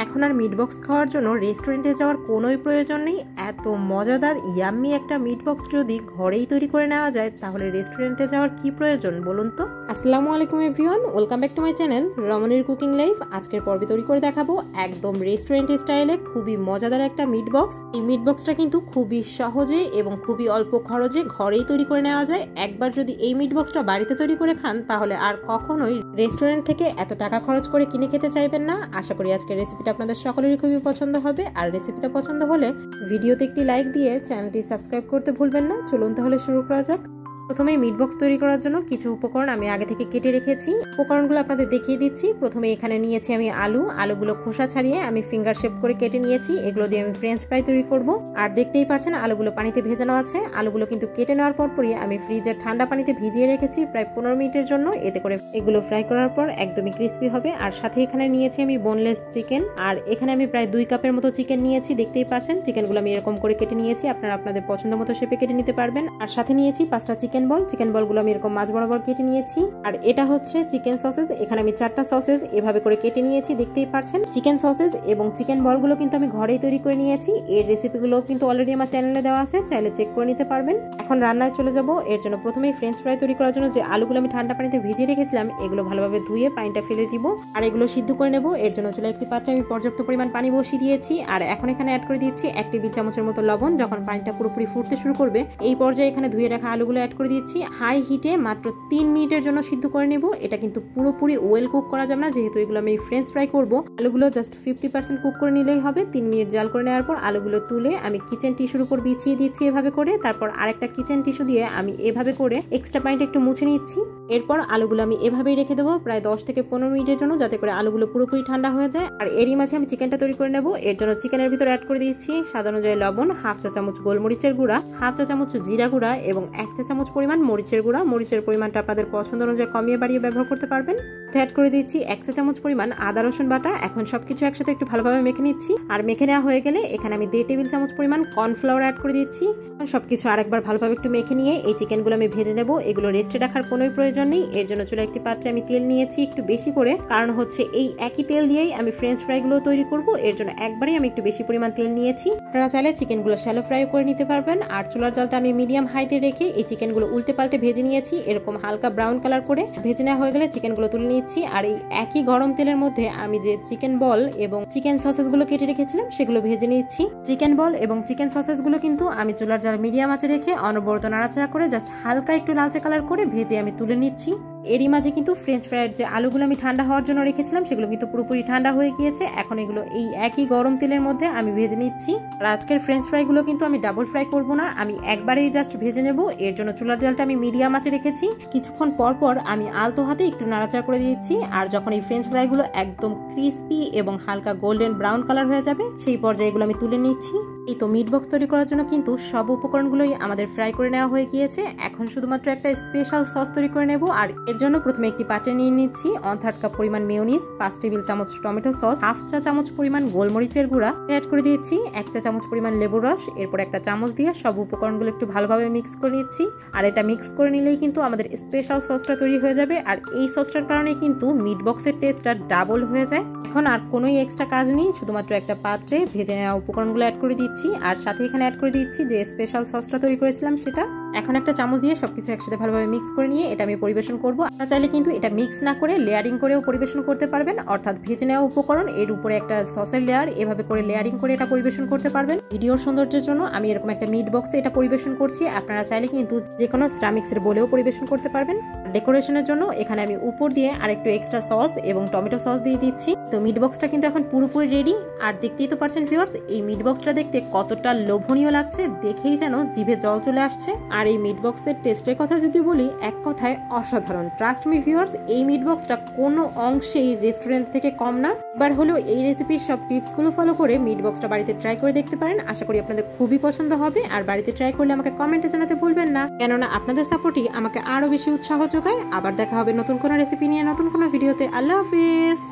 এখন আর meat box খাওয়ার জন্য রেস্টুরেন্টে যাওয়ার কোনোই প্রয়োজন নেই। এত মজাদার ইয়াম্মি একটা মিট বক্স যদি ঘরেই তৈরি করে নেওয়া যায় তাহলে রেস্টুরেন্টে যাওয়ার কি প্রয়োজন বলুন তো। আসসালামু আলাইকুম everyone, welcome back to my channel রমণীর কুকিং লাইফ। আজকের পর্বে তৈরি করে দেখাবো একদম রেস্টুরেন্ট স্টাইলে খুবই মজাদার একটা মিট বক্স। এই মিট বক্সটা কিন্তু খুবই সহজে এবং খুবই অল্প খরচে ঘরেই তৈরি করে নেওয়া যায়। একবার যদি এই মিট বক্সটা বাড়িতে তৈরি করে খান তাহলে আর কখনোই রেস্টুরেন্ট থেকে এত টাকা খরচ করে কিনে খেতে চাইবেন না। আশা করি আজকের রেসিপিটা আপনাদের সকলেরই খুবই পছন্দ হবে। আর রেসিপিটা পছন্দ হলে ভিডিওতে একটি লাইক দিয়ে চ্যানেলটি সাবস্ক্রাইব করতে ভুলবেন না। চলুন তাহলে শুরু করা যাক। প্রথমে মিট বক্স তৈরি করার জন্য কিছু উপকরণ আমি আগে থেকে কেটে রেখেছি। উপকরণগুলো আপনাদের দেখিয়ে দিচ্ছি। প্রথমে এখানে নিয়েছি আমি আলুগুলো খোসা ছাড়িয়ে আমি ফিঙ্গার শেপ করে কেটে নিয়েছি। এগুলো দিয়ে আমি ফ্রেঞ্চ ফ্রাই তৈরি করব। আর দেখতেই পাচ্ছেন আলুগুলো পানিতে ভেজানো আছে। আলুগুলো কিন্তু কেটে নেওয়ার পরই আমি ফ্রিজের ঠান্ডা পানিতে ভিজিয়ে রেখেছি প্রায় 15 মিনিটের জন্য। এতে করে এগুলো ফ্রাই করার পর একদমই ক্রিস্পি হবে। আর সাথে এখানে নিয়েছি আমি বোনলেস চিকেন। আর এখানে আমি প্রায় 2 কাপের মতো চিকেন নিয়েছি। দেখতেই পাচ্ছেন চিকেনগুলো আমি এরকম করে কেটে নিয়েছি। আপনারা আপনাদের পছন্দ মতো শেপে কেটে নিতে পারবেন। আর সাথে নিয়েছি 5টা চিকেন বলগুলো আমি এরকম মাছ বরাবর কেটে নিয়েছি। আর এটা হচ্ছে চিকেন সসেজ। এখানে আমি 4টা সসেজ এভাবে করে কেটে নিয়েছি। দেখতেই পাচ্ছেন চিকেন সসেজ এবং চিকেন বলগুলো কিন্তু আমি ঘরেই তৈরি করে নিয়েছি। এর রেসিপিগুলো কিন্তু অলরেডি আমার চ্যানেলে দেওয়া আছে, চাইলে চেক করে নিতে পারবেন। এখন রান্নায় চলে যাব। এর জন্য প্রথমেই ফ্রেঞ্চ ফ্রাই তৈরি করার জন্য যে আলুগুলো আমি ঠান্ডা পানিতে ভিজিয়ে রেখেছিলাম এগুলো ভালোভাবে ধুয়ে পানিটা ফেলে দিব আর এগুলো সিদ্ধ করে নেব। এর জন্য চলে একটি পাত্রে আমি পর্যাপ্ত পরিমাণ পানি বসিয়ে দিয়েছি। আর এখন এখানে অ্যাড করে দিচ্ছি 1 টেবিল চামচের মতো লবণ। যখন পানিটা পুরোপুরি ফুটতে শুরু করবে এই পর্যায়ে এখানে ধুয়ে রাখা আলুগুলো অ্যাড করে দিচ্ছি। হাই হিটে মাত্র 3 মিনিটের জন্য সিদ্ধ করে নেব। এটা কিন্তু পুরোপুরি ওয়েল কুক করা যাবে না, যেহেতু এগুলো আমি ফ্রেঞ্চ ফ্রাই করব। আলুগুলো জাস্ট 50% কুক করে নিলেই হবে। 3 মিনিট জাল করে নেওয়ার পর আলুগুলো তুলে আমি কিচেন টিস্যুর উপর বিছিয়ে দিচ্ছি এভাবে করে। তারপর আরেকটা কিচেন টিস্যু দিয়ে আমি এভাবে করে এক্সট্রা পানিটা একটু মুছে নিচ্ছি। এরপর আলুগুলো আমি এভাবেই রেখে দেবো প্রায় 10 থেকে 15 মিনিটের জন্য, যাতে করে আলুগুলো পুরোপুরি ঠান্ডা হয়ে যায়। আর এরই মাঝে আমি চিকেনটা তৈরি করে নেব। এর জন্য চিকেনের ভিতরে অ্যাড করে দিচ্ছি স্বাদ অনুযায়ী লবণ, 1/2 চা চামচ গোলমরিচের গুঁড়া, 1/2 চা চামচ জিরা গুঁড়া এবং 1 চা চামচ পরিমাণ মরিচের গুঁড়া। মরিচের পরিমাণটা আপনাদের পছন্দ অনুযায়ী কমিয়ে বাড়িয়ে ব্যবহার করতে পারবেন। অ্যাড করে দিচ্ছি 1 চা চামচ পরিমাণ আদা রসুন বাটা। এখন সবকিছু একসাথে একটু ভালোভাবে মেখে নিচ্ছি। আর মেখে নেওয়া হয়ে গেলে এখানে আমি 1.5 টেবিল চামচ পরিমাণ কর্নফ্লাওয়ার অ্যাড করে দিচ্ছি। সবকিছু আরেকবার ভালোভাবে একটু মেখে নিয়ে এই চিকেনগুলো আমি ভেজে নেব। এগুলো রেস্টে রাখার কোনো প্রয়োজন নেই। এর জন্য চলে একটি পাত্রে আমি তেল নিয়েছি একটু বেশি করে, কারণ হচ্ছে এই একই তেল দিয়েই আমি ফ্রেঞ্চ ফ্রাইগুলো তৈরি করব। এর জন্য একবারেই আমি একটু বেশি পরিমাণ তেল নিয়েছি। আপনারা চাইলে চিকেনগুলো শ্যালো ফ্রাই করে নিতে পারবেন। আর চুলার জালটা আমি মিডিয়াম হাইতে রেখে এই চিকেনগুলো উল্টে পাল্টে ভেজে নিয়েছি। এরকম হালকা ব্রাউন কালার করে ভেজে নেওয়া হয়ে গেলে চিকেনগুলো তুলে নিচ্ছি। আর এই একই গরম তেলের মধ্যে আমি যে চিকেন বল এবং চিকেন সসেসগুলো কেটে রেখেছিলাম সেগুলো ভেজে নিচ্ছি। চিকেন বল এবং চিকেন সসেসগুলো কিন্তু আমি চুলার জাল মিডিয়াম আঁচে রেখে অনবরত নাড়াচাড়া করে জাস্ট হালকা একটু লালচে কালার করে ভেজে আমি তুলে নিচ্ছি। এরই মাঝে কিন্তু ফ্রেঞ্চ ফ্রাইয়ের যে আলুগুলো আমি ঠান্ডা হওয়ার জন্য রেখেছিলাম সেগুলো কিন্তু পুরোপুরি ঠান্ডা হয়ে গিয়েছে। এখন এগুলো এই একই গরম তেলের মধ্যে আমি ভেজে নিচ্ছি। আর আজকের ফ্রেঞ্চ ফ্রাইগুলো কিন্তু আমি ডাবল ফ্রাই করব না, আমি একবারেই জাস্ট ভেজে নেব। এর জন্য চুলার জালটা আমি মিডিয়াম আঁচে রেখেছি। কিছুক্ষণ পর পর আমি আলতো হাতে একটু নাড়াচাড়া করে দিচ্ছি। আর যখন এই ফ্রেঞ্চ ফ্রাইগুলো একদম ক্রিস্পি এবং হালকা গোল্ডেন ব্রাউন কালার হয়ে যাবে সেই পর্যায়ে এগুলো আমি তুলে নিচ্ছি। এই তো মিট বক্স তৈরি করার জন্য কিন্তু সব উপকরণগুলোই আমাদের ফ্রাই করে নেওয়া হয়ে গিয়েছে। এখন শুধুমাত্র একটা স্পেশাল সস তৈরি করে নেব। আর এর জন্য প্রথমে একটি পাত্রে নিয়ে নিচ্ছি 1/3 কাপ পরিমাণ মেয়োনিজ, 5 টেবিল চামচ টমেটো সস, 1/2 চা চামচ পরিমাণ গোলমরিচের গুঁড়া, অ্যাড করে দিচ্ছি 1 চা চামচ পরিমাণ লেবুর রস। এরপর একটা চামচ দিয়ে সব উপকরণগুলো একটু ভালোভাবে মিক্স করে নিচ্ছি। আর এটা মিক্স করে নিলেই কিন্তু আমাদের স্পেশাল সসটা তৈরি হয়ে যাবে। আর এই সসটার কারণে কিন্তু মিট বক্সের টেস্টটা ডাবল হয়ে যায়। এখন আর কোনোই এক্সট্রা কাজ নেই, শুধুমাত্র একটা পাত্রে ভেজে নেওয়া উপকরণগুলো অ্যাড করে দিচ্ছি। আর সাথে এখানে অ্যাড করে দিচ্ছি যে স্পেশাল সসটা তৈরি করেছিলাম সেটা। এখন একটা চামচ দিয়ে সবকিছু একসাথে ভালোভাবে মিক্স করে নিয়ে এটা আমি পরিবেশন করব। আপনারা চাইলে কিন্তু এটা মিক্স না করে লেয়ারিং করেও পরিবেশন করতে পারবেন, অর্থাৎ ভেজে নেওয়া উপকরণ এর উপরে একটা সসের লেয়ার এভাবে করে লেয়ারিং করে এটা পরিবেশন করতে পারবেন। ভিডিওর সৌন্দর্যের জন্য আমি এরকম একটা মিট বক্সে এটা পরিবেশন করছি। আপনারা চাইলে কিন্তু যে কোনো সিরামিক্সের বলেও পরিবেশন করতে পারবেন। ডেকোরেশনের জন্য এখানে আমি উপর দিয়ে আরেকটু এক্সট্রা সস এবং টমেটো সস দিয়ে দিচ্ছি। তো মিট বক্সটা কিন্তু এখন পুরোপুরি রেডি। আর দেখতেই তো পারছেন ভিউয়ার্স এই মিট বক্সটা দেখতে কতটা লোভনীয় লাগছে, দেখেই যেন জিভে জল চলে আসছে। আর এই মিট বক্সের টেস্টের কথা যদি বলি এক কথায় অসাধারণ। ট্রাস্ট মি ভিউয়ার্স, এই মিট বক্সটা কোনো অংশেই রেস্টুরেন্ট থেকে কম না। এবার হলো এই রেসিপির সব টিপসগুলো ফলো করে মিট বক্সটা বাড়িতে ট্রাই করে দেখতে পারেন। আশা করি আপনাদের খুবই পছন্দ হবে। আর বাড়িতে ট্রাই করলে আমাকে কমেন্টে জানাতে ভুলবেন না, কেননা আপনাদের সাপোর্টই আমাকে আরো বেশি উৎসাহ যোগায়। আবার দেখা হবে নতুন কোনো রেসিপি নিয়ে নতুন কোনো ভিডিওতে। আল্লাহ হাফেজ।